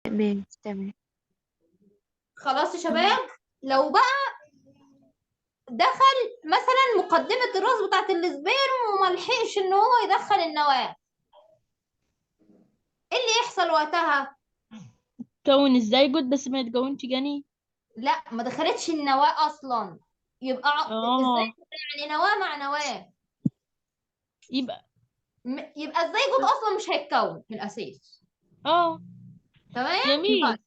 تمام تمام. خلاص يا شباب. لو بقى دخل مثلا مقدمة الراس بتاعت السبيرم وما لحقش ان هو يدخل النواة، ايه اللي يحصل وقتها؟ تكون الزيجوت بس ما يتكونش جنين. لا، ما دخلتش النواة اصلا. يبقى ازاي؟ يعني نواة مع نواة. يبقى يبقى الزيجوت اصلا مش هيتكون من الاساس. تمام. جميل. طيب.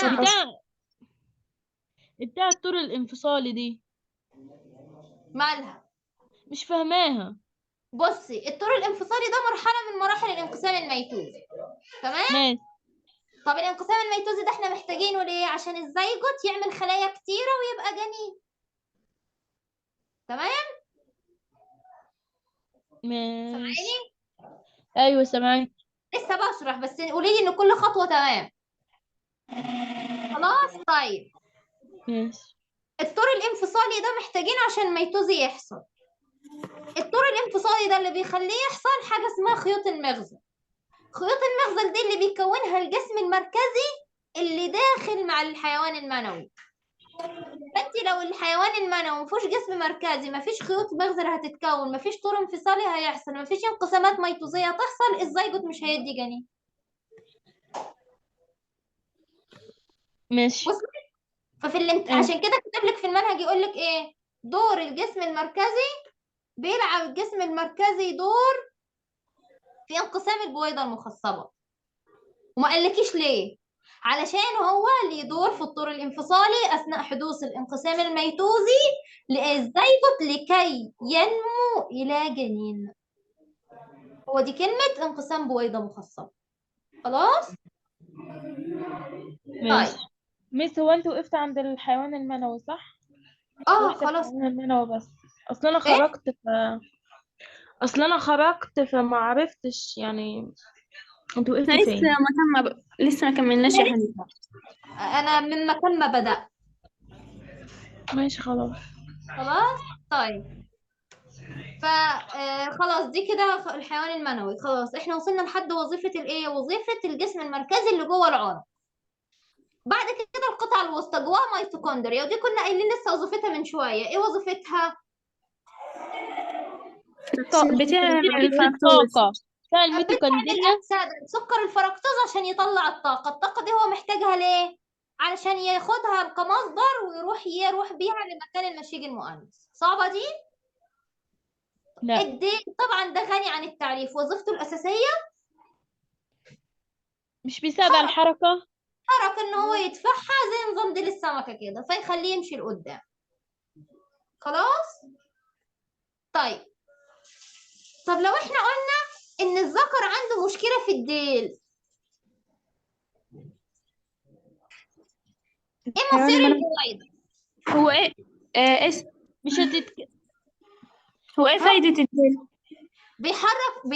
نعم. بتاع الطور الانفصالي دي مالها؟ مش فاهماها. بصي، الطور الانفصالي ده مرحلة من مراحل الانقسام الميتوزي. تمام. ماشي. طب الانقسام الميتوزي ده احنا محتاجينه ليه؟ عشان الزيجوت يعمل خلايا كتيرة ويبقى جنين. تمام. ماشي. سامعيني؟ ايوه سامعك. لسه بشرح، بس قولي لي ان كل خطوة تمام. خلاص. طيب. ماشي. الطور الانفصالي ده محتاجينه عشان الميتوزي يحصل. الطور الانفصالي ده اللي بيخليه يحصل حاجة اسمها خيوط المغزى. خيوط المغزى دي اللي بيكونها الجسم المركزي اللي داخل مع الحيوان المنوي. فانت لو الحيوان المنوي مفيهوش جسم مركزي، مفيش خيوط مغزى هتتكون، مفيش طور انفصالي هيحصل، مفيش انقسامات ميتوزية تحصل، الزيجوت مش هيدي جنين. ماشي. بص، ايوه. عشان كده كتب لك في المنهج يقول لك ايه؟ دور الجسم المركزي، بيلعب الجسم المركزي دور في انقسام البويضة المخصبة. وما قالكيش ليه؟ علشان هو اللي يدور في الطور الانفصالي أثناء حدوث الانقسام الميتوزي للزيجوت لكي ينمو إلى جنين. هو دي كلمة انقسام بويضة مخصبة. خلاص؟ طيب. ماشي. ميس، هو انت وقفت عند الحيوان المنوي صح؟ رحت خلاص. الحيوان المنوي بس. اصل انا ايه؟ خرجت فما عرفتش يعني انت احنا وقفتي لسه فين. لسه ما كملناش يا حنيفة. أنا من مكان ما بدأت. ماشي خلاص. خلاص. طيب. خلاص دي كده الحيوان المنوي. خلاص احنا وصلنا لحد وظيفة الايه؟ وظيفة الجسم المركزي اللي جوه العنق. بعد كده القطعة الوسطى جواها ميتوكوندريا، ودي كنا قايلين لسه وظيفتها من شوية. ايه وظيفتها؟ بتعمل بتدي الفركتوز. الطاقة بتاع بتعمل الميتوكوندريا. سكر الفركتوز عشان يطلع الطاقة. الطاقة دي هو محتاجها ليه؟ علشان ياخدها كمصدر ويروح بيها لمكان النشيج المؤنث. صعبة دي؟ لا، الديل طبعا ده غني عن التعريف. وظيفته الأساسية مش بيساعد على الحركة. حركة، ان هو يدفعها زي نظام ديل السمكة كده فيخليه يمشي لقدام. خلاص. طيب. طب لو احنا قلنا ان الذكر عنده مشكلة في الديل، ايه الحيوان مصير المنوي البويضة؟ هو ايه؟ اسم. مش هتتك... هو ايه هو فايدة الديل؟ بيحرك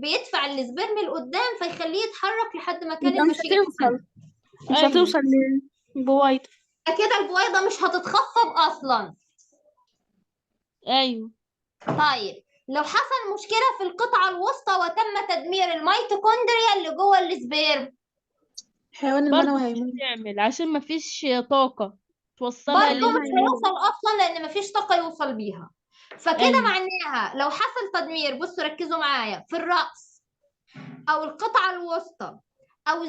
بيدفع السبرم لقدام فيخليه يتحرك لحد مكان يبقى النشيج المؤنث. مش ايوه. هتوصل للبويض. كده البويضة مش هتتخصب اصلا. ايوه. طيب. لو حصل مشكلة في القطعة الوسطى وتم تدمير الميتوكوندريا اللي جوه السبيرم، الحيوان برضه المنوي مش هيموت. هتعمل عشان ما فيش طاقة توصلها برضه الحيوان مش هيموت. هيوصل اصلا لان مفيش طاقة يوصل بيها. فكده ايوه. معناها لو حصل تدمير، بصوا ركزوا معايا، في الرأس او القطعة الوسطى او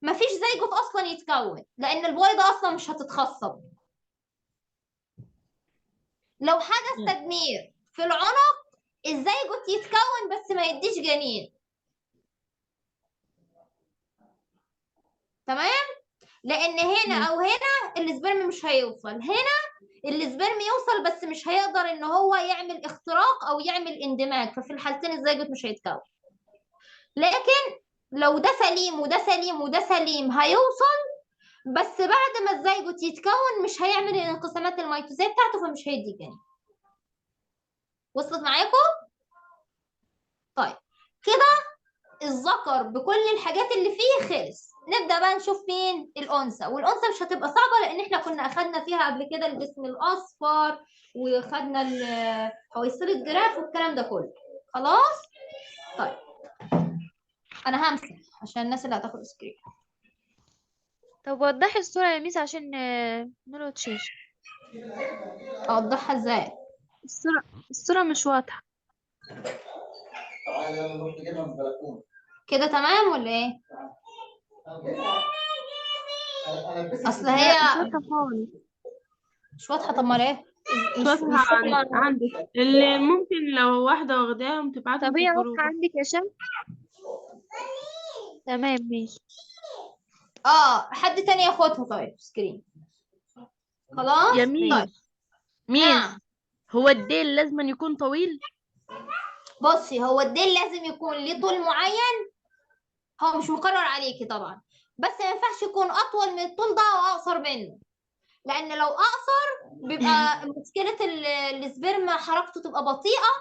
مفيش زيجوت اصلا يتكون لان البويضة اصلا مش هتتخصب. لو حدث تدمير في العنق، الزيجوت يتكون بس ما يديش جنين. تمام. لان هنا او هنا السبرم مش هيوصل. هنا السبرم يوصل بس مش هيقدر ان هو يعمل اختراق او يعمل اندماج، ففي الحالتين الزيجوت مش هيتكون. لكن لو ده سليم وده سليم وده سليم هيوصل، بس بعد ما الزيجوت يتكون مش هيعمل الانقسامات الميتوزيه بتاعته فمش هيدي جنين. وصلت معاكم؟ طيب. كده الذكر بكل الحاجات اللي فيه خلص. نبدأ بقى نشوف مين الأنثى. والأنثى مش هتبقى صعبة لأن احنا كنا أخدنا فيها قبل كده الجسم الأصفر وخدنا حويصلة جراف والكلام ده كله. خلاص؟ طيب. انا همسح عشان الناس اللي هتاخد سكرين. طب وضحي الصورة يا ميس عشان نلقط شاشة. اوضحها ازاي؟ الصورة مش واضحة. كده تمام ولا ايه؟ اصل لا هي مش واضحة خالص. مش واضحه. طب ما ايه؟ مش واضحة فاهمه. عندك، اللي ممكن لو واحدة واخداهم تبعتهم طب في هي واضحة الجروب. عندك يا شمس؟ تمام ماشي. حد تاني ياخدها طيب سكرين. خلاص يا طيب. ميس نعم. هو الديل لازم يكون طويل؟ بصي، هو الديل لازم يكون ليه طول معين، هو مش مقرر عليكي طبعا، بس ما ينفعش يكون اطول من الطول ده او اقصر منه، لان لو اقصر بيبقى مشكله السبرم حركته تبقى بطيئه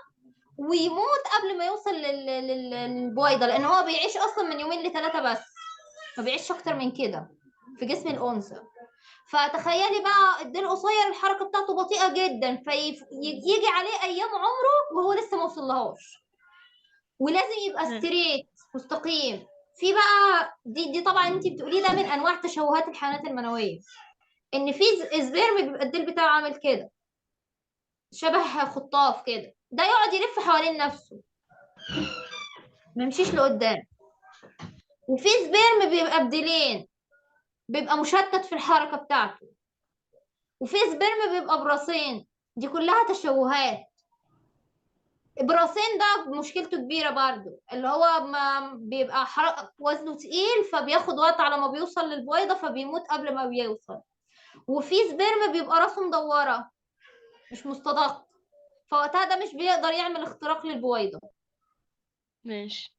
ويموت قبل ما يوصل للبويضه، لان هو بيعيش اصلا من 2 ل3 بس، ما بيعيش اكتر من كده في جسم الانثى. فتخيلي بقى الديل قصير، الحركه بتاعته بطيئه جدا، فيجي عليه ايام عمره وهو لسه ما وصلهاش. ولازم يبقى ستريت مستقيم. في بقى دي طبعا انت بتقولي ده من انواع تشوهات الحيوانات المنويه، ان في سبيرم بيبقى الديل بتاعه عامل كده شبه خطاف كده، ده يقعد يلف حوالين نفسه ما يمشيش لقدام. وفي سبيرم بيبقى بديلين، بيبقى مشتت في الحركه بتاعته. وفي سبيرم بيبقى براسين، دي كلها تشوهات. براسين ده مشكلته كبيرة برضو، اللي هو ما بيبقى وزنه تقيل، فبياخد وقت على ما بيوصل للبويضة فبيموت قبل ما بيوصل. وفي سبرم بيبقى راسه مدورة مش مستدق، فوقتها ده مش بيقدر يعمل اختراق للبويضة. ماشي.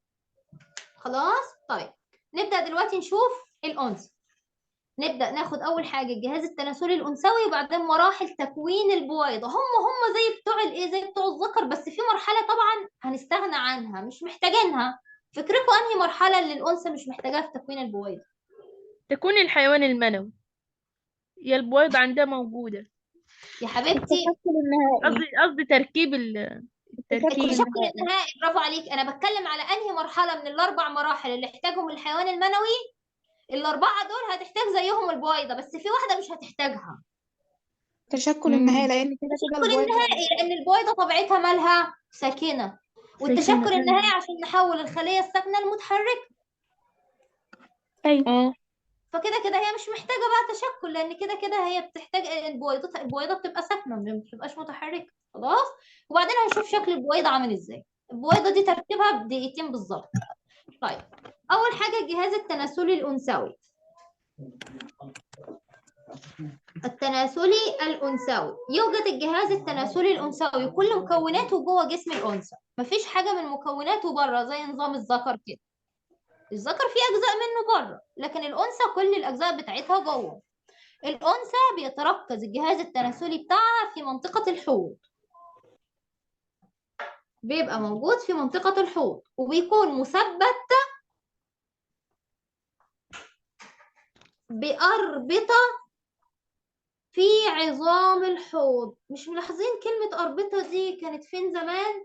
خلاص طيب. نبدأ دلوقتي نشوف الأنثى. نبدأ ناخد أول حاجة الجهاز التناسلي الأنثوي، وبعدين مراحل تكوين البويضة. هم زي بتوع الإيه، زي بتوع الذكر، بس في مرحلة طبعا هنستغنى عنها مش محتاجينها. فكركم أنهي مرحلة اللي الأنثى مش محتاجاها في تكوين البويضة؟ تكون الحيوان المنوي، يا البويضة عندها موجودة. يا حبيبتي التشكل النهائي. قصدي تركيب التركيب. التشكل النهائي، برافو عليك. أنا بتكلم على أنهي مرحلة من ال4 مراحل اللي احتاجهم الحيوان المنوي. ال4 دول هتحتاج زيهم البويضة، بس في واحدة مش هتحتاجها. التشكل النهائي، لأن كده كده التشكل البويضة النهائي لأن البويضة طبيعتها مالها ساكنة، والتشكل النهائي عشان نحول الخلية الساكنة المتحركة. أيوة. فكده كده هي مش محتاجة بقى تشكل، لأن كده كده هي بتحتاج البويضة بتبقى ساكنة ما بتبقاش متحركة. خلاص. وبعدين هنشوف شكل البويضة عامل ازاي. البويضة دي ترتيبها بدقيقتين بالظبط. طيب، أول حاجة الجهاز التناسلي الأنثوي. التناسلي الأنثوي، يوجد الجهاز التناسلي الأنثوي كل مكوناته جوه جسم الأنثى، مفيش حاجة من مكوناته بره زي نظام الذكر كده. الذكر فيه أجزاء منه بره، لكن الأنثى كل الأجزاء بتاعتها جوه. الأنثى بيتركز الجهاز التناسلي بتاعها في منطقة الحوض، بيبقى موجود في منطقة الحوض، وبيكون مثبت بأربطة في عظام الحوض. مش ملاحظين كلمة أربطة دي كانت فين زمان؟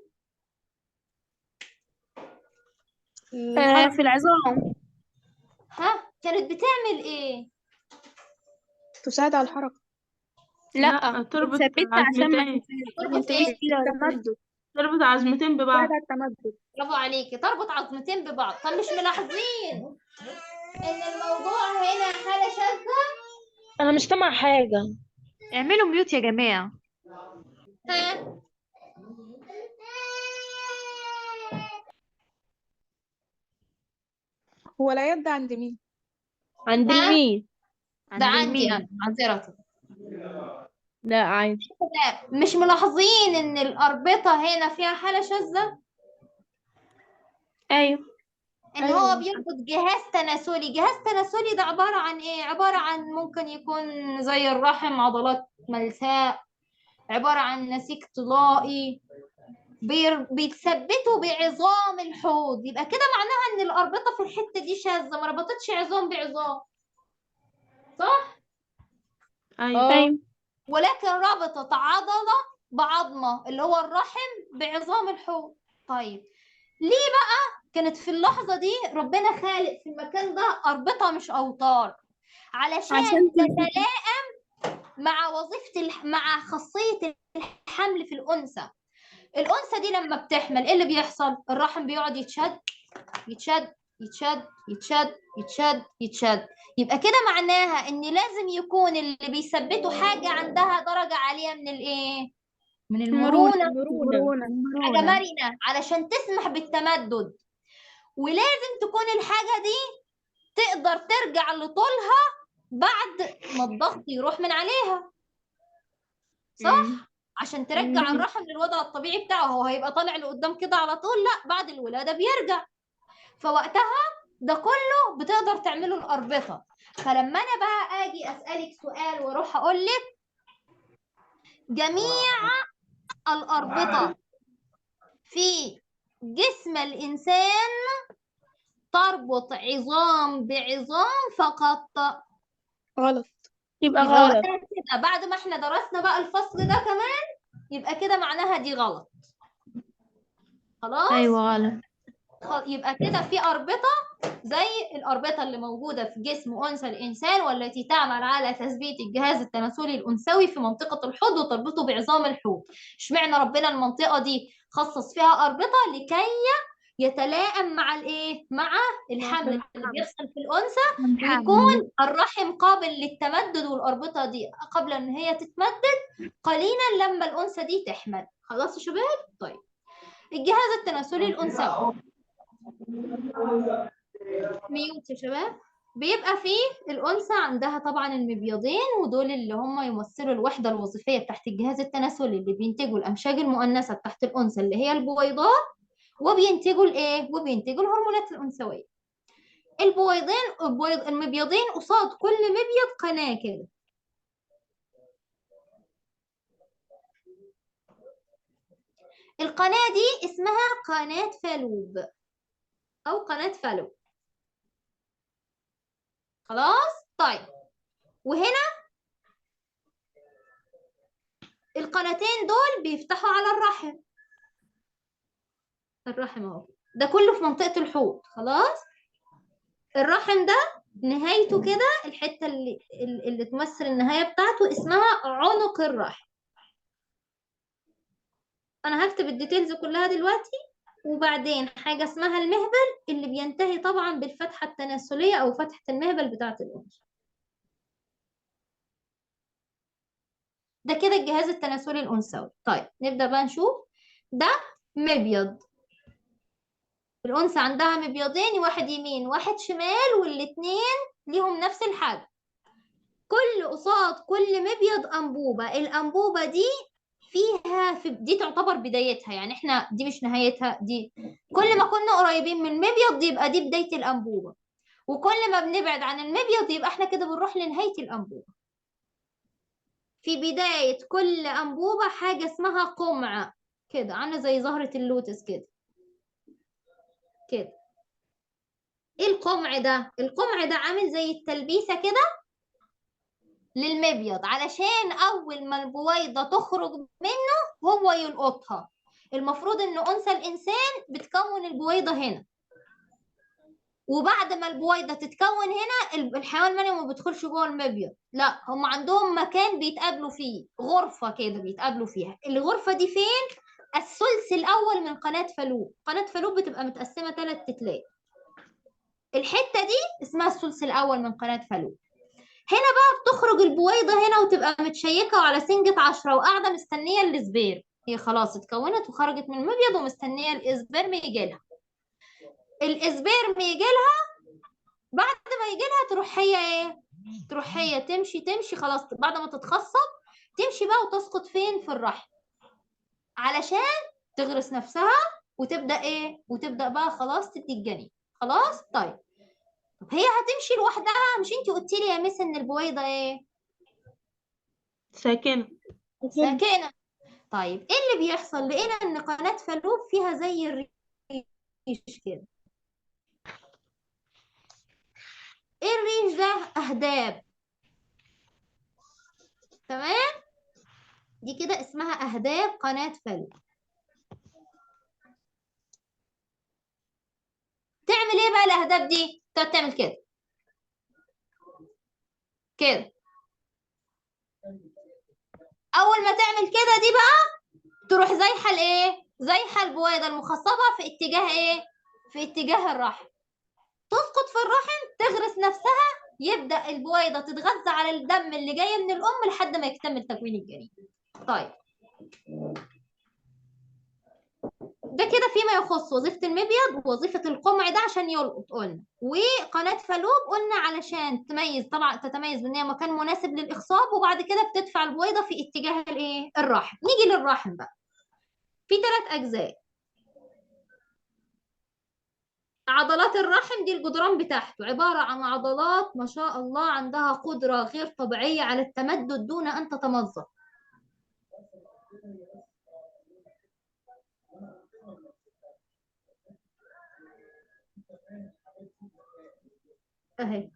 في العظام. ها، كانت بتعمل إيه؟ تساعد على الحركة. لا، تربط بتثبتها عشان ما عظمتين. تربط إيه؟ التمدد. تربط عظمتين ببعض. تساعد على التمدد. برافو عليكي، تربط عظمتين ببعض. طب مش ملاحظين إن الموضوع هنا حالة شاذة؟ انا مش سامع حاجة. اعملوا ميوت يا جماعة. ها؟ هو العياد ده عند مين؟ عند ها؟ المين؟ ده عند عندي المين؟ أنا، معذرة. لا عادي. لا، مش ملاحظين إن الأربطة هنا فيها حالة شاذة؟ أيوة. ان هو بيربط جهاز تناسلي. جهاز تناسلي ده عبارة عن ايه؟ عبارة عن ممكن يكون زي الرحم عضلات ملساء، عبارة عن نسيج طلائي، بيتثبتوا بعظام الحوض. يبقى كده معناها ان الأربطة في الحتة دي شاذة، ما ربطتش عظام بعظام، صح؟ ايوه. أيوة. ولكن ربطت عضلة بعظمة اللي هو الرحم بعظام الحوض. طيب، ليه بقى كانت في اللحظة دي ربنا خالق في المكان ده أربطة مش أوتار، علشان تتلائم مع وظيفة مع خاصية الحمل في الأنثى. الأنثى دي لما بتحمل إيه اللي بيحصل؟ الرحم بيقعد يتشد يتشد يتشد يتشد يتشد يتشد. يبقى كده معناها إن لازم يكون اللي بيثبته حاجة عندها درجة عالية من الإيه؟ من المرونة. حاجة مرنة علشان تسمح بالتمدد، ولازم تكون الحاجة دي تقدر ترجع لطولها بعد ما الضغط يروح من عليها، صح؟ عشان ترجع الرحم للوضع الطبيعي بتاعه. هو هيبقى طالع لقدام كده على طول؟ لا، بعد الولادة بيرجع. فوقتها ده كله بتقدر تعمله الأربطة. فلما أنا بقى أجي أسألك سؤال وأروح أقول لك جميع الأربطة في جسم الإنسان تربط عظام بعظام فقط، غلط. يبقى يبقى غلط. وقتها كده بعد ما احنا درسنا بقى الفصل ده كمان، يبقى كده معناها دي غلط. خلاص؟ ايوه غلط. يبقى كده في أربطة زي الأربطة اللي موجودة في جسم أنثى الإنسان، والتي تعمل على تثبيت الجهاز التناسلي الأنثوي في منطقة الحوض وتربطه بعظام الحوض. اشمعنى ربنا المنطقة دي خصص فيها أربطة؟ لكي يتلائم مع الايه؟ مع الحمل اللي بيحصل في الأنثى، ويكون الرحم قابل للتمدد، والأربطة دي قبل ان هي تتمدد قليلا لما الأنثى دي تحمل. خلاص يا شباب؟ طيب، الجهاز التناسلي الأنثوي ميوت يا شباب. بيبقى فيه الأنثى عندها طبعا المبيضين، ودول اللي هم يمثلوا الوحدة الوظيفية تحت الجهاز التناسلي، اللي بينتجوا الأمشاج المؤنثة تحت الأنثى اللي هي البويضات، وبينتجوا الايه؟ وبينتجوا الهرمونات الأنثوية. المبيضين قصاد كل مبيض قناة كده. القناة دي اسمها قناة فالوب أو قناة فالوب. خلاص؟ طيب، وهنا القناتين دول بيفتحوا على الرحم. الرحم اهو، ده كله في منطقة الحوض. خلاص؟ الرحم ده نهايته كده، الحتة اللي تمثل النهاية بتاعته اسمها عنق الرحم. أنا هكتب الديتيلز كلها دلوقتي، وبعدين حاجة اسمها المهبل اللي بينتهي طبعا بالفتحة التناسلية أو فتحة المهبل بتاعة الأنثى. ده كده الجهاز التناسلي الأنثوي. طيب نبدأ بقى نشوف. ده مبيض، الأنثى عندها مبيضين، واحد يمين واحد شمال، والاتنين ليهم نفس الحجم. كل قصاد كل مبيض أنبوبة. الأنبوبة دي دي تعتبر بدايتها، يعني احنا دي مش نهايتها. دي كل ما كنا قريبين من مبيض يبقى دي بداية الأنبوبة، وكل ما بنبعد عن المبيض يبقى احنا كده بنروح لنهاية الأنبوبة. في بداية كل أنبوبة حاجة اسمها قمع كده، عاملة زي زهرة اللوتس كده كده. ايه القمع ده؟ القمع ده عامل زي التلبيسة كده للمبيض، علشان أول ما البويضة تخرج منه هو يلقطها. المفروض إن أنثى الإنسان بتكون البويضة هنا، وبعد ما البويضة تتكون هنا الحيوان المنوي ما بيدخلش جوه المبيض، لا، هم عندهم مكان بيتقابلوا فيه، غرفة كده بيتقابلوا فيها. الغرفة دي فين؟ الثلث الأول من قناة فالوب. قناة فالوب بتبقى متقسمة 3 تلات. الحتة دي اسمها الثلث الأول من قناة فالوب. هنا بقى بتخرج البويضة هنا وتبقى متشيكة وعلى سنجة 10 وقاعدة مستنية الإسبير. هي خلاص اتكونت وخرجت من المبيض ومستنية الإسبرم يجي لها. الإسبرم يجي لها، بعد ما يجي لها تروح هي ايه؟ تروح هي تمشي خلاص، بعد ما تتخصب تمشي بقى وتسقط فين؟ في الرحم، علشان تغرس نفسها وتبدأ ايه؟ وتبدأ بقى خلاص تدي الجنين. خلاص؟ طيب، طب هي هتمشي لوحدها؟ مش انتي قلتي لي يا مس ان البويضة ايه؟ ساكنة. ساكنة. طيب ايه اللي بيحصل؟ لقينا ان قناة فالوب فيها زي الريش كده. ايه الريش ده؟ اهداب. تمام؟ دي كده اسمها اهداب قناة فالوب. تعمل ايه بقى الاهداب دي؟ تقعد تعمل كده كده. اول ما تعمل كده دي بقى تروح زايحه الايه؟ زايحه البويضه المخصبه في اتجاه ايه؟ في اتجاه الرحم، تسقط في الرحم، تغرس نفسها، يبدأ البويضة تتغذى على الدم اللي جاي من الأم لحد ما يكتمل تكوين الجنين. طيب ده كده فيما يخص وظيفة المبيض ووظيفة القمع ده عشان يلقط قلنا، وقناة فالوب قلنا علشان تميز، طبعا تتميز بان هي مكان مناسب للإخصاب، وبعد كده بتدفع البويضة في اتجاه الايه؟ الرحم. نيجي للرحم بقى، في 3 أجزاء. عضلات الرحم دي الجدران بتاعته عبارة عن عضلات ما شاء الله عندها قدرة غير طبيعية على التمدد دون أن تتمزق. اهي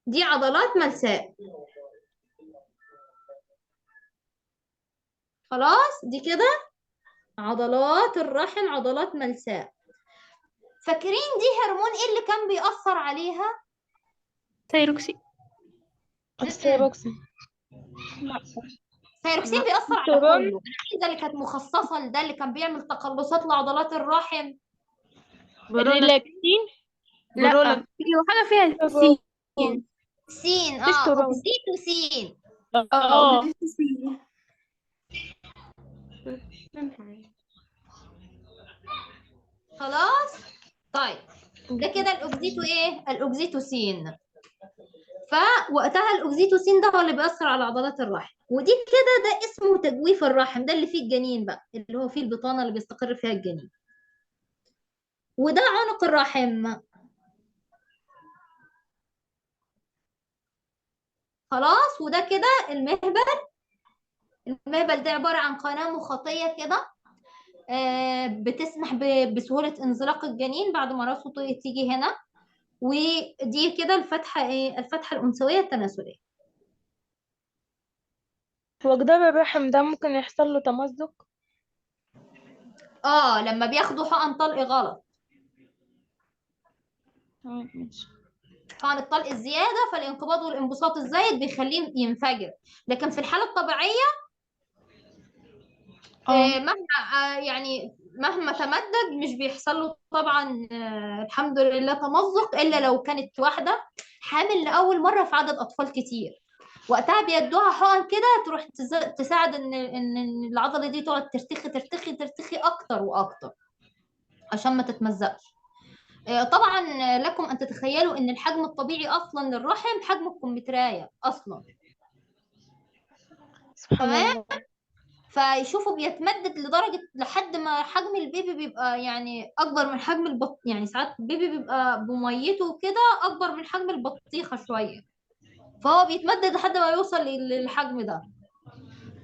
دي عضلات ملساء، خلاص دي كده عضلات الرحم، عضلات ملساء. فاكرين دي هرمون ايه اللي كان بيأثر عليها؟ ثايروكسين. الثيروكسين. ثايروكسين بيأثر على كله. الوحيدة اللي كانت مخصصة لده اللي كان بيعمل تقلصات لعضلات الرحم الريلاكسين. لا، برولك. في حاجة فيها سين. سين، تستورون. اوكسيتوسين. اه سين. خلاص طيب ده كده الاوكسيتو ايه؟ الاوكسيتوسين. فوقتها الاوكسيتوسين ده هو اللي بيأثر على عضلات الرحم، ودي كده ده اسمه تجويف الرحم، ده اللي فيه الجنين بقى، اللي هو فيه البطانة اللي بيستقر فيها الجنين. وده عنق الرحم. خلاص وده كده المهبل. المهبل ده عبارة عن قناة مخاطية كده بتسمح بسهولة انزلاق الجنين بعد ما راسه تيجي هنا. ودي كده الفتحة ايه؟ الفتحة الأنثوية التناسلية. هو جدار الرحم ده ممكن يحصل له تمزق؟ لما بياخدوا حقن طلق غلط، ماشي. حقن الطلق الزيادة، فالانقباض والانبساط الزايد بيخليه ينفجر. لكن في الحالة الطبيعية مهما يعني مهما تمدد مش بيحصل له طبعا الحمد لله تمزق، الا لو كانت واحده حامل لاول مره في عدد اطفال كتير، وقتها بيدوها حقن كده تروح تساعد ان العضله دي تقعد ترتخي ترتخي ترتخي اكتر واكتر عشان ما تتمزقش. طبعا لكم ان تتخيلوا ان الحجم الطبيعي اصلا للرحم حجم الكمثرى اصلا. سبحان تمام. الله. فيشوفوا بيتمدد لدرجة لحد ما حجم البيبي بيبقى يعني أكبر من حجم يعني ساعات البيبي بيبقى بميته كده أكبر من حجم البطيخة شوية، فهو بيتمدد لحد ما يوصل للحجم ده.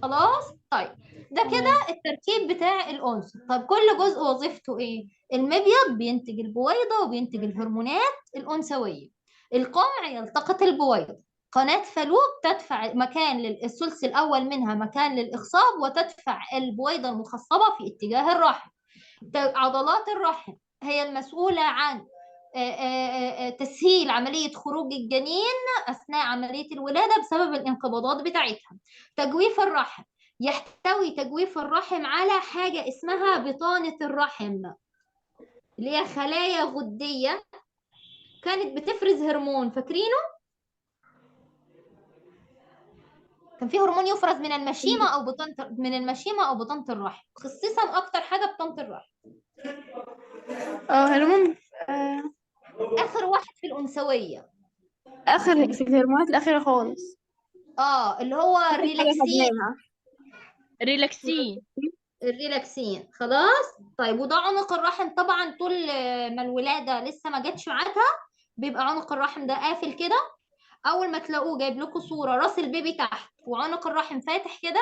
خلاص طيب ده كده التركيب بتاع الأنثى. طيب كل جزء وظيفته إيه؟ المبيض بينتج البويضة وبينتج الهرمونات الأنثوية، القمع يلتقط البويضة، قناة فالوب تدفع مكان الثلث الأول منها مكان للإخصاب وتدفع البويضة المخصبة في اتجاه الرحم. عضلات الرحم هي المسؤولة عن تسهيل عملية خروج الجنين أثناء عملية الولادة بسبب الانقباضات بتاعتها. تجويف الرحم يحتوي تجويف الرحم على حاجة اسمها بطانة الرحم، اللي هي خلايا غدية كانت بتفرز هرمون، فاكرينه؟ كان في هرمون يفرز من المشيمة أو بطانة الرحم، خصيصا أكتر حاجة بطانة الرحم. هرمون آخر واحد في الأنثوية، آخر في الهرمونات الأخيرة خالص. اللي هو آخر حاجة الريلاكسين. خدناها. ريلاكسين. الريلاكسين خلاص. طيب وده عنق الرحم طبعا طول ما الولادة لسه ما جاتش معاها بيبقى عنق الرحم ده قافل كده. أول ما تلاقوه جايب لكم صورة راس البيبي تحت وعنق الرحم فاتح كده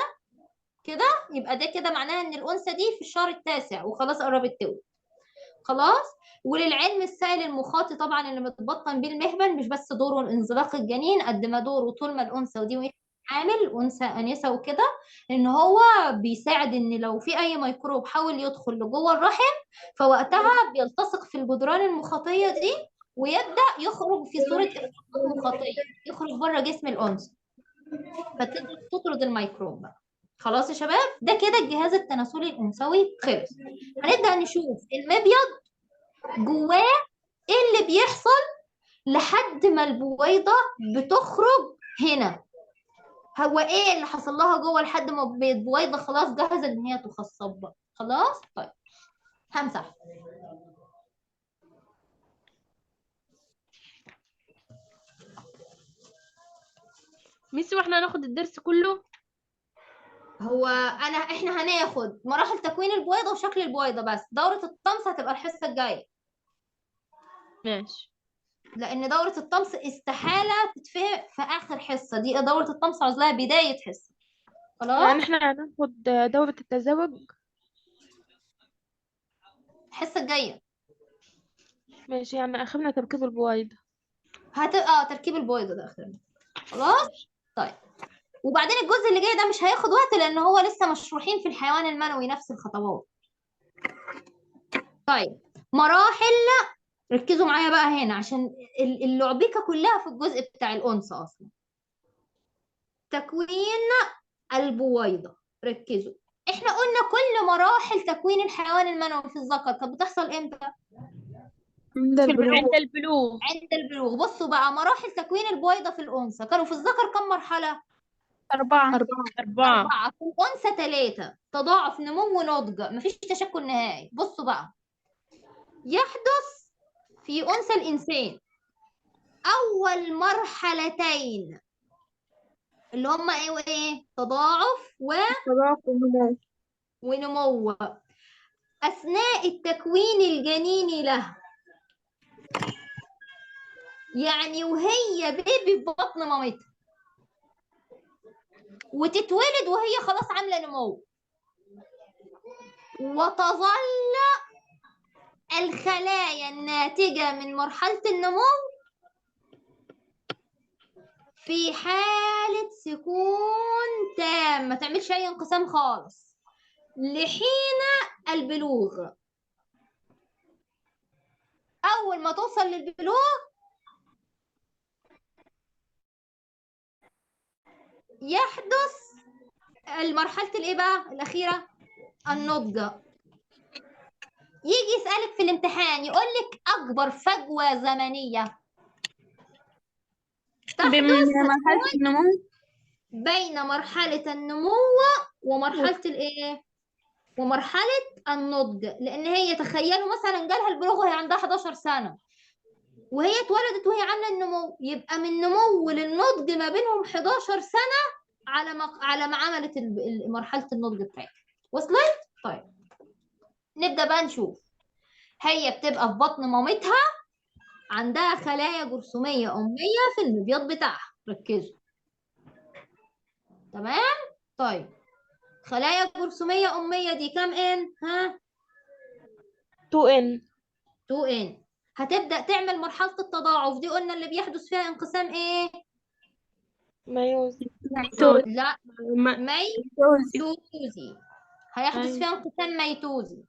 كده، يبقى ده كده معناها إن الأنثى دي في الشهر التاسع وخلاص قربت تولد. خلاص. وللعلم السائل المخاطي طبعا اللي متبطن بيه المهبل مش بس دوره انزلاق الجنين قد ما دوره طول ما الأنثى ودي حامل أنثى آنسة وكده، إن هو بيساعد إن لو في أي ميكروب حاول يدخل لجوه الرحم، فوقتها بيلتصق في الجدران المخاطية دي ويبدأ يخرج في صورة إفرازات مخاطية، يخرج بره جسم الأنثى، فتقدر تطرد الميكروب بقى. خلاص يا شباب، ده كده الجهاز التناسلي الأنثوي خلص. هنبدأ نشوف المبيض جواه ايه اللي بيحصل لحد ما البويضة بتخرج هنا. هو ايه اللي حصل لها جوه لحد ما البويضة خلاص جاهزة ان هي تخصب بقى؟ خلاص طيب همسح. ميس واحنا هناخد الدرس كله؟ احنا هناخد مراحل تكوين البويضة وشكل البويضة بس. دورة الطمس هتبقى الحصة الجاية، ماشي. لان دورة الطمس استحالة تتفهم في اخر حصة. دي دورة الطمس عاوزاها بداية حصة. خلاص يعني احنا هناخد دورة التزاوج. الحصة الجاية ماشي، يعني اخرنا تركيب البويضة. هتبقى تركيب البويضة ده اخرنا. خلاص طيب. وبعدين الجزء اللي جاي ده مش هياخد وقت، لان هو لسه مشروحين في الحيوان المنوي نفس الخطوات. طيب مراحل، ركزوا معايا بقى هنا عشان اللعبكة كلها في الجزء بتاع الأنثى أصلا. تكوين البويضة، ركزوا. احنا قلنا كل مراحل تكوين الحيوان المنوي في الذكر كانت بتحصل امتى؟ عند البلوغ. عند البلوغ. عند البلوغ. بصوا بقى، مراحل تكوين البويضة في الأنثى كانوا في الذكر كم مرحلة؟ 4. 4. 4. في الأنثى 3. تضاعف، نمو، نضج، مفيش تشكل نهائي. بصوا بقى، يحدث في أنثى الإنسان أول مرحلتين اللي هما إيه وإيه؟ تضاعف تضاعف النمو. ونمو أثناء التكوين الجنيني له. يعني وهي بيبي في بطن مامتها، وتتولد وهي خلاص عاملة نمو، وتظل الخلايا الناتجة من مرحلة النمو في حالة سكون تام، ما تعملش أي انقسام خالص لحين البلوغ. أول ما توصل للبلوغ يحدث المرحلة الإيه بقى الأخيرة؟ النضج. يجي يسألك في الامتحان يقولك أكبر فجوة زمنية بين تحدث مرحلة النمو بين مرحلة النمو ومرحلة الإيه؟ ومرحلة النضج. لأن هي تخيلوا مثلا جالها البلوغ وهي عندها 11 سنة، وهي اتولدت وهي عاملة النمو، يبقى من نمو للنضج ما بينهم 11 سنة على ما عملت مرحلة النضج بتاعتها. وصلت؟ طيب نبدأ بقى نشوف. هي بتبقى في بطن مامتها، عندها خلايا جرثومية أمية في المبيض بتاعها. ركزوا تمام؟ طيب خلايا جرثومية أمية دي كام إن؟ ها؟ 2N. 2N. هتبدأ تعمل مرحلة التضاعف دي، قلنا اللي بيحدث فيها انقسام إيه؟ ميوز. لا، ما... ميتوزي. هيحدث أيوة. فيها انقسام ميتوزي.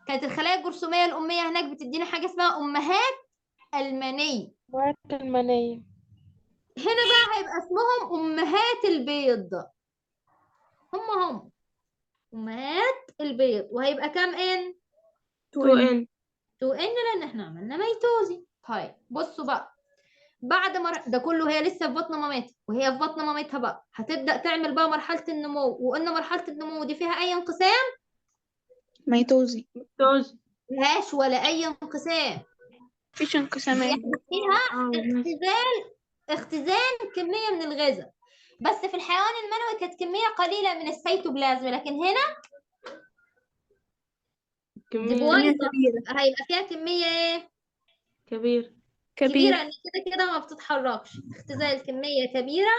كانت الخلايا الجرثومية الأمية هناك بتدينا حاجة اسمها أمهات المني. مواد المنية. هنا بقى هيبقى اسمهم أمهات البيض. هم أمهات البيض. وهيبقى كام إن؟ 2N. 2N، لأن احنا عملنا ميتوزي. طيب بصوا بقى، بعد ما ده كله هي لسه في بطن مامتها، وهي في بطن مامتها بقى هتبدأ تعمل بقى مرحلة النمو. وقلنا مرحلة النمو دي فيها أي انقسام؟ ميتوزي. توز. مفيهاش ولا أي انقسام. مفيش انقسامات. بيحدث فيها ماشي. اختزان كمية من الغذاء، بس في الحيوان المنوي كانت كمية قليلة من السيتوبلازم، لكن هنا دي كمية بويضة كبيرة. هيبقى فيها كمية ايه؟ كبير. كبيرة، كبيرة. ان كده ما بتتحركش. اختزال كمية كبيرة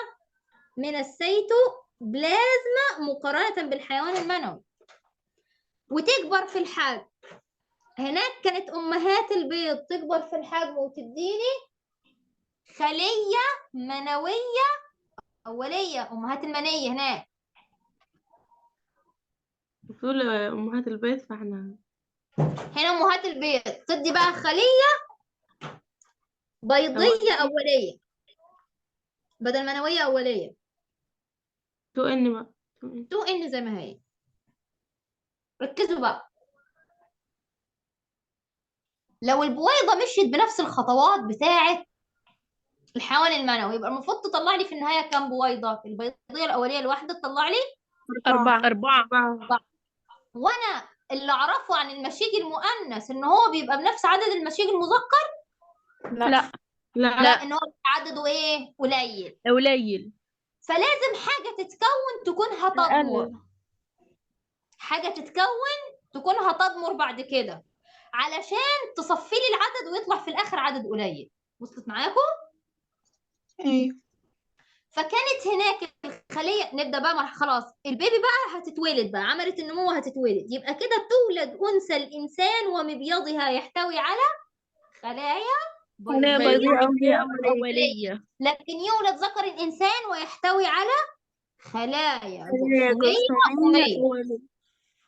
من السيتوبلازم مقارنة بالحيوان المنوي، وتكبر في الحجم. هناك كانت أمهات البيض تكبر في الحجم وتديني خلية منوية أولية أمهات المنية هناك. بتقول أمهات البيت فاحنا هنا أمهات البيض. تدي بقى خلية بيضية أولية أولية بدل منوية أولية. 2N بقى 2N. 2N زي ما هي. ركزوا بقى، لو البويضة مشيت بنفس الخطوات بتاعة الحيوان المنوي يبقى المفروض تطلع لي في النهاية كام بويضة؟ البيضية الأولية الواحدة تطلع لي 4. 4. 4. وأنا اللي أعرفه عن المشيج المؤنث إن هو بيبقى بنفس عدد المشيج المذكر. لا. لا لا، إن هو عدده إيه؟ قليل. قليل. فلازم حاجة تتكون تكون هتضمر. أقل. حاجة تتكون تكون هتضمر بعد كده علشان تصفي لي العدد ويطلع في الآخر عدد قليل. وصلت معاكم؟ ايوه. فكانت هناك الخلية. نبدأ بقى خلاص البيبي بقى هتتولد بقى، عملت النمو هتتولد. يبقى كده تولد أنثى الإنسان ومبيضها يحتوي على خلايا خلايا بيضية بيضية أولية. أولية. لكن يولد ذكر الإنسان ويحتوي على خلايا خلايا جرثومية جرثومية أمية.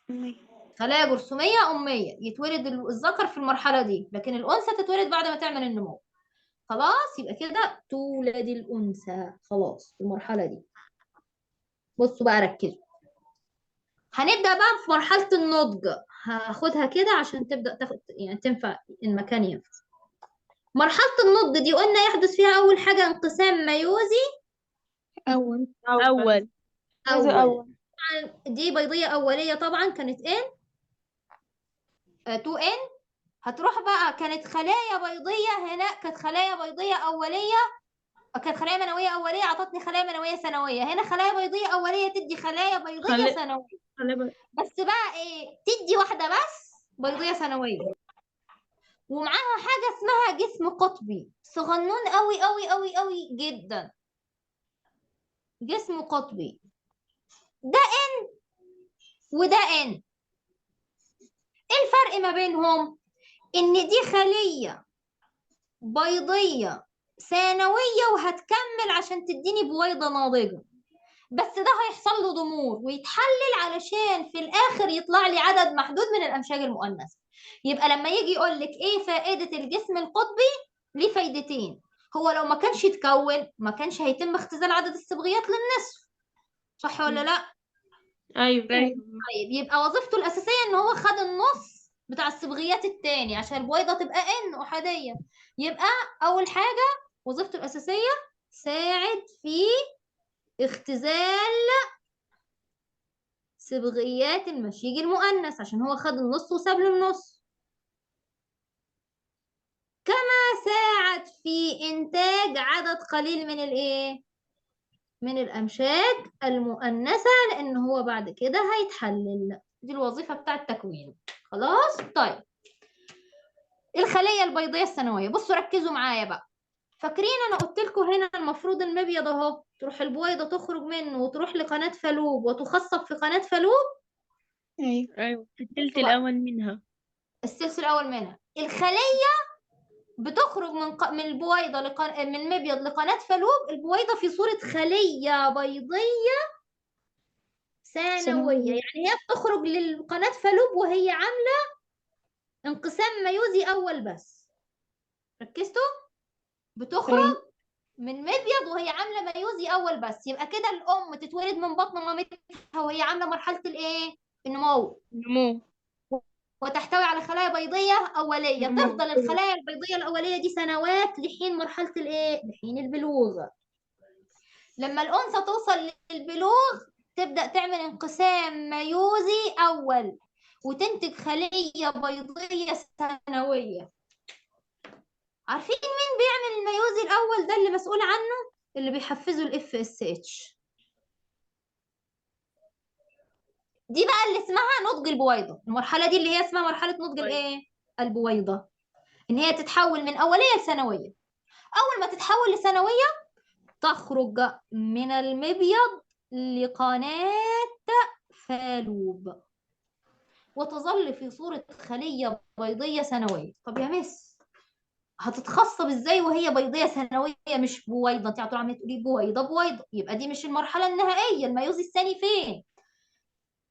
أولية. خلايا جرثومية أمية. يتولد الذكر في المرحلة دي، لكن الأنثى تتولد بعد ما تعمل النمو. خلاص يبقى كده تولد الأنثى خلاص في المرحلة دي. بصوا بقى ركزوا، هنبدأ بقى في مرحلة النضج. هاخدها كده عشان تبدأ تاخد يعني تنفع المكان ينفع. مرحلة النضج دي قلنا يحدث فيها أول حاجة انقسام ميوزي أول. أول. جزء أول. أول. طبعا دي بيضية أولية طبعا كانت N 2N. هتروح بقى كانت خلايا بيضية هنا، كانت خلايا بيضية أولية، كانت خلايا منوية أولية عطتني خلايا منوية ثانوية. هنا خلايا بيضية أولية تدي خلايا بيضية ثانوية. بس بقى إيه؟ تدي واحدة بس بيضية ثانوية ومعاها حاجة اسمها جسم قطبي صغنون قوي قوي قوي قوي جدا. جسم قطبي ده N وده N. ايه الفرق ما بينهم؟ ان دي خلية بيضية ثانوية وهتكمل عشان تديني بويضة ناضجة، بس ده هيحصل له ضمور ويتحلل علشان في الآخر يطلع لي عدد محدود من الأمشاج المؤنثة. يبقى لما يجي يقول لك ايه فائدة الجسم القطبي؟ ليه فايدتين. هو لو ما كانش يتكون ما كانش هيتم اختزال عدد الصبغيات للنصف، صح ولا لا؟ أيوه. طيب يبقى وظيفته الأساسية إن هو خد النص بتاع الصبغيات التاني عشان البويضة تبقى إن أحادية. يبقى أول حاجة وظيفته الأساسية ساعد في اختزال صبغيات المشيج المؤنث عشان هو خد النص وساب له النص. كما ساعد في إنتاج عدد قليل من الإيه؟ من الأمشاج المؤنثة لأن هو بعد كده هيتحلل. دي الوظيفة بتاعة تكوينه. خلاص طيب الخلية البيضية الثانوية. بصوا ركزوا معايا بقى. فاكرين أنا قلت لكم هنا المفروض المبيض أهو تروح البويضة تخرج منه وتروح لقناة فالوب وتخصب في قناة فالوب. أيوة في التلت بصوا بقى الأول منها. السلسلة الأول منها الخلية بتخرج من البويضة من المبيض لقناة فالوب. البويضة في صورة خلية بيضية ثانوية، يعني هي بتخرج للقناة فالوب وهي عاملة انقسام ميوزي أول بس. ركزتوا؟ بتخرج من مبيض وهي عاملة ميوزي أول بس. يبقى كده الأم تتولد من بطن مامتها وهي عاملة مرحلة الإيه؟ النمو نمو. وتحتوي على خلايا بيضية أولية. تفضل الخلايا البيضية الأولية دي سنوات لحين مرحلة الإيه؟ لحين البلوغ. لما الأنثى توصل للبلوغ تبدأ تعمل انقسام ميوزي أول وتنتج خلية بيضية ثانوية. عارفين مين بيعمل الميوزي الأول ده اللي مسؤول عنه؟ اللي بيحفزوا ال FSH. دي بقى اللي اسمها نضج البويضة. المرحلة دي اللي هي اسمها مرحلة نضج الإيه؟ البويضة. إن هي تتحول من أولية لثانوية. أول ما تتحول لثانوية تخرج من المبيض لقناة فالوب وتظل في صورة خلية بيضية ثانوية. طب يا مس هتتخصب ازاي وهي بيضية ثانوية مش بويضة؟ انت على طول عمالة تقولي بويضة بويضة، يبقى دي مش المرحلة النهائية. الميوزي الثاني فين؟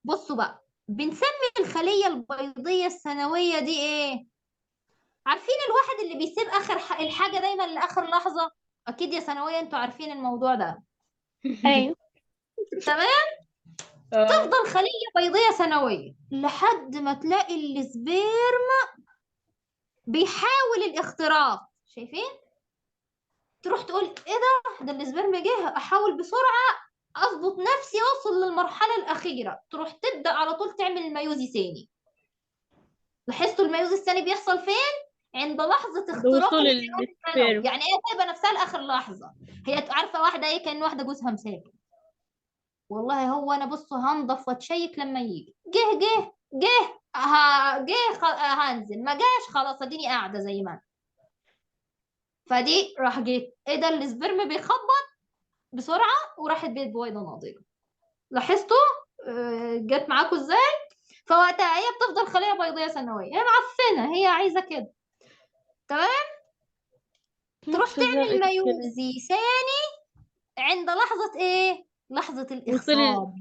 بصوا بقى، بنسمي الخلية البيضية الثانوية دي ايه؟ عارفين الواحد اللي بيسيب اخر الحاجة دايما لاخر لحظة؟ اكيد يا ثانوية انتوا عارفين الموضوع ده. أيوة. تمام. اه تفضل خلية بيضية ثانوية لحد ما تلاقي السبيرم بيحاول الاختراق. شايفين؟ تروح تقول ايه ده السبيرم جه، احاول بسرعة اضبط نفسي اوصل للمرحلة الاخيرة، تروح تبدأ على طول تعمل الميوزي ثاني. لاحظتوا الميوزي الثاني بيحصل فين؟ عند لحظة اختراق بوصول الحيوان المنوي. السبيرم. يعني ايه سايبة نفسها لاخر لحظة؟ هي عارفة واحدة ايه؟ كأن واحدة جوزها مسافر، والله هو انا بص هنضف واتشيك لما يجي، جه هنزل، ما جاش خلاص اديني قاعدة زي ما أنا. فدي راح جيت ايه ده السبرم بيخبط بسرعة وراحت بيت بويضة ناضجة. لاحظتوا؟ جت معاكم ازاي؟ فوقتها هي بتفضل خلية بيضية ثانوية، هي معفنة، هي عايزة كده. تمام. تروح في تعمل الكلام. ميوزي ثاني عند لحظة ايه؟ لحظة وصول الإخصاب،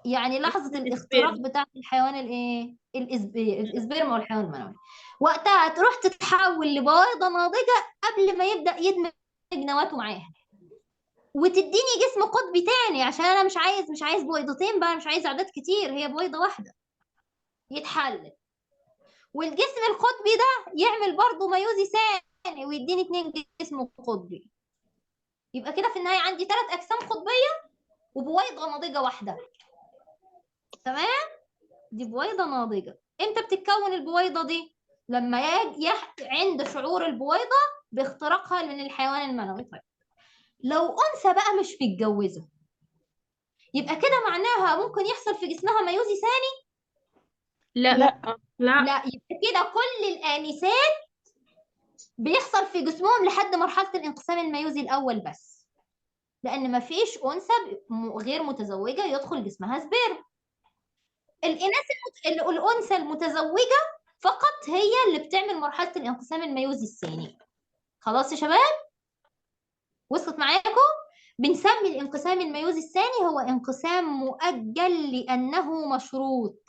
يعني لحظة وصول الاختراق السبيرم. بتاع الحيوان الايه؟ الإسبرم والحيوان المنوي. وقتها تروح تتحول لبويضة ناضجة قبل ما يبدأ يدمج نواته معاها، وتديني جسم قطبي تاني، عشان انا مش عايز بويضتين بقى، مش عايز اعداد كتير، هي بويضة واحدة يتحلل. والجسم القطبي ده يعمل برضه ميوزي ثاني ويديني 2 جسم قطبي. يبقى كده في النهاية عندي 3 أجسام قطبية وبويضة ناضجة واحدة. تمام. دي بويضة ناضجة. امتى بتتكون البويضة دي؟ لما عند شعور البويضة باختراقها من الحيوان المنوي. طيب لو أنثى بقى مش متجوزة، يبقى كده معناها ممكن يحصل في جسمها ميوزي ثاني؟ لا لا. لا. لا. يبقى كده كل الآنسات بيحصل في جسمهم لحد مرحلة الانقسام الميوزي الأول بس، لأن مفيش أنثى غير متزوجة يدخل جسمها سبيرم. الإناث الأنثى المتزوجة فقط هي اللي بتعمل مرحلة الانقسام الميوزي الثاني. خلاص يا شباب؟ وصلت معاكم؟ بنسمي الانقسام الميوزي الثاني هو انقسام مؤجل لأنه مشروط.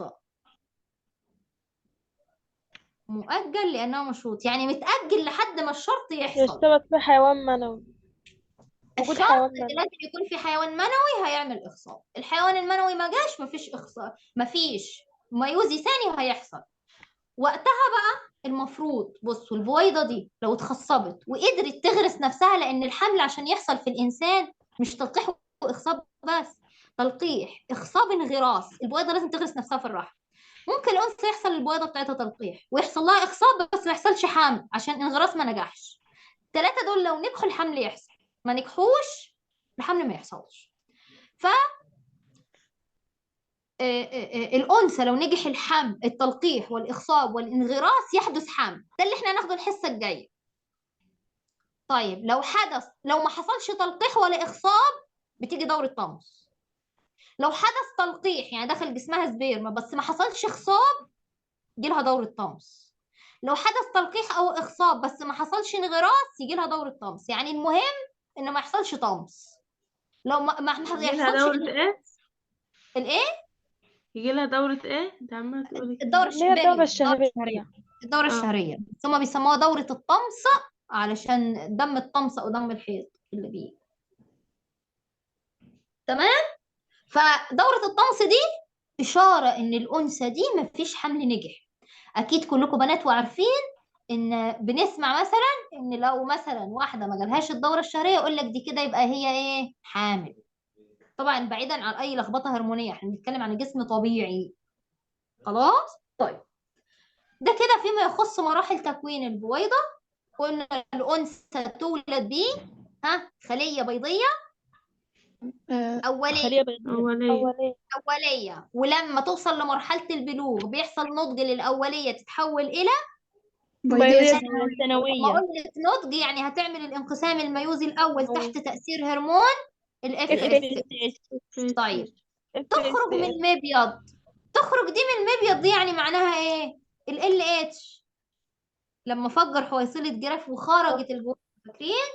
مؤجل لأنه مشروط، يعني متأجل لحد ما الشرط يحصل. يشترط في حيوان منوي. وجود الشرط حيوان منوي. لازم يكون في حيوان منوي هيعمل إخصاب. الحيوان المنوي ما جاش، مفيش إخصاب، مفيش ميوزي ثاني هيحصل. وقتها بقى المفروض بصوا البويضة دي لو اتخصبت وقدرت تغرس نفسها، لأن الحمل عشان يحصل في الإنسان مش تلقيح وإخصاب بس، تلقيح إخصاب انغراس. البويضة لازم تغرس نفسها في الرحم. ممكن الأنثى يحصل البويضة بتاعتها تلقيح ويحصل لها إخصاب بس ما يحصلش حمل عشان انغراس ما نجحش. الثلاثة دول لو نجحوا الحمل يحصل، ما نجحوش الحمل ما يحصلش. ف الأنثى لو نجح الحمل التلقيح والإخصاب والانغراس يحدث حمل. ده اللي احنا هناخده الحصة الجاية. طيب لو ما حصلش تلقيح ولا إخصاب بتيجي دورة طمس. لو حدث تلقيح يعني دخل جسمها سبيرما بس ما حصلش إخصاب يجي لها دورة طمس. لو حدث تلقيح أو إخصاب بس ما حصلش انغراس يجي لها دورة طمس. يعني المهم إن ما يحصلش طمس. لو ما يجي لها يحصلش دورة ايه؟ الايه؟ يجي لها دورة ايه؟ انت عمالة تقولي الدورة كده. اللي هي الدورة الشهرية. الشهرية. الدورة اه. الشهرية بس هما بيسموها دورة الطمس علشان دم الطمس أو دم الحيض اللي بيه. تمام. فدورة الطمس دي إشارة إن الأنثى دي مفيش حمل نجح. أكيد كلكم بنات وعارفين إن بنسمع مثلا إن لو مثلا واحدة ما جالهاش الدورة الشهرية يقول لك دي كده يبقى هي إيه؟ حامل. طبعا بعيدا عن أي لخبطة هرمونية، احنا بنتكلم عن جسم طبيعي. خلاص؟ طيب ده كده فيما يخص مراحل تكوين البويضة. قلنا الأنثى تولد بيه خلية بيضية أولية. خلية بيضاء أولية. أولية، ولما توصل لمرحلة البلوغ بيحصل نضج للأولية تتحول إلى بيضاء لما ثانوية. قلت نضج يعني هتعمل الانقسام الميوزي الأول تحت تأثير هرمون الاف اف اس. اس طيب اف اس تخرج من المبيض. تخرج دي من المبيض دي يعني معناها ايه؟ ال اتش لما فجر حويصلة جرف وخرجت البويضة، فاكرين؟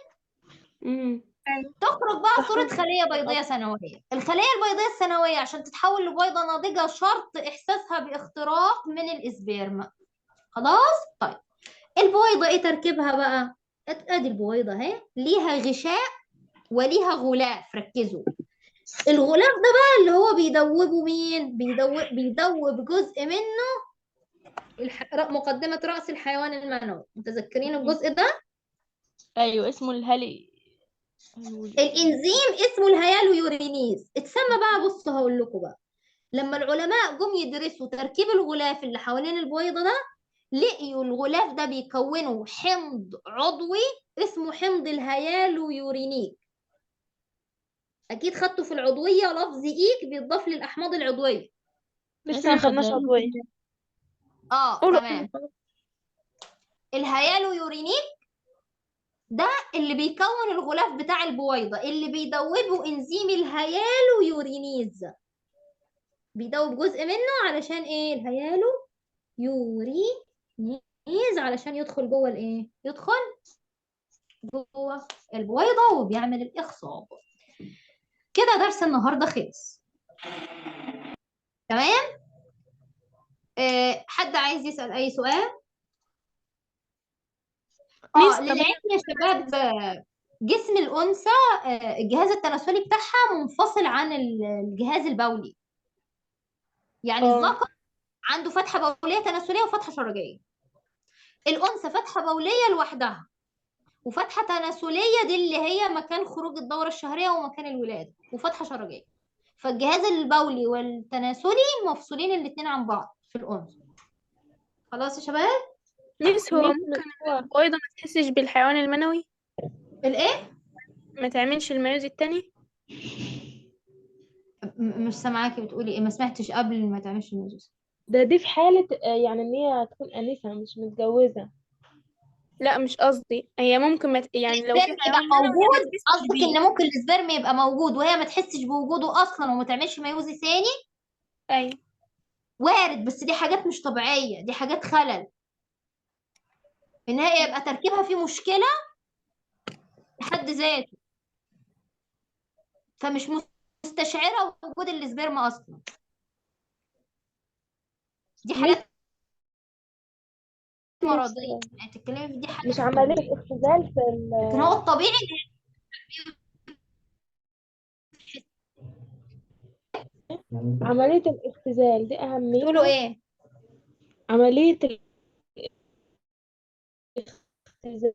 تخرج بقى صورة خلية بيضية ثانوية. الخلية البيضية الثانوية عشان تتحول لبيضة ناضجة شرط إحساسها باختراق من الإسبرم. خلاص؟ طيب البويضة إيه تركيبها بقى؟ أدي البويضة أهي، ليها غشاء وليها غلاف. ركزوا، الغلاف ده بقى اللي هو بيدوبه مين؟ بيدوب جزء منه مقدمة رأس الحيوان المنوي. متذكرين الجزء ده؟ ايوه اسمه الهالي. الإنزيم اسمه الهيالويورينيز. اتسمى بقى، بصوا هقول لكم بقى، لما العلماء جم يدرسوا تركيب الغلاف اللي حوالين البويضة ده، لقيوا الغلاف ده بيكونه حمض عضوي اسمه حمض الهيالويورينيك. أكيد خدتوا في العضوية لفظ إيك بيضاف للأحماض العضوية. لسه ما خدناش عضوية. تمام. الهيالويورينيك ده اللي بيكون الغلاف بتاع البويضة، اللي بيدوبه إنزيم الهيالويورينيز. بيدوب جزء منه علشان إيه؟ الهيالويورينيز علشان يدخل جوه الإيه؟ يدخل جوه البويضة وبيعمل الإخصاب. كده درس النهاردة خلص. تمام؟ حد عايز يسأل أي سؤال؟ للعلم يا شباب، جسم الأنثى الجهاز التناسلي بتاعها منفصل عن الجهاز البولي. يعني الذكر عنده فتحة بولية تناسلية وفتحة شرجية. الأنثى فتحة بولية لوحدها، وفتحة تناسلية دي اللي هي مكان خروج الدورة الشهرية ومكان الولادة، وفتحة شرجية. فالجهاز البولي والتناسلي مفصولين الاتنين عن بعض في الأنثى. خلاص يا شباب؟ ميس، هو ممكن البويضة ما تحسش بالحيوان المنوي؟ الإيه؟ ما تعملش الميوز التاني؟ مش سامعاكي بتقولي إيه؟ ما سمعتش قبل ما تعملش النزوز. دي في حالة يعني ان هي تكون انسة مش متجوزة. لا مش قصدي، هي ممكن يعني لو في السبرم يبقى حيوان منوي هي ما موجود؟ تحسش قصدك بيه. ان ممكن السبرم يبقى موجود وهي ما تحسش بوجوده اصلا وما تعملش ميوزي ثاني؟ ايوه. وارد، بس دي حاجات مش طبيعيه، دي حاجات خلل. ان هي يبقى تركيبها فيه مشكله بحد ذاته، فمش مستشعره وجود السبرم اصلا. دي حاجات مرضيه، يعني تتكلمي في دي حاجه مش عملية اختزال في لكن هو الطبيعي ان عملية الاختزال دي تقولوا أهميتها. ايه. عملية الاختزال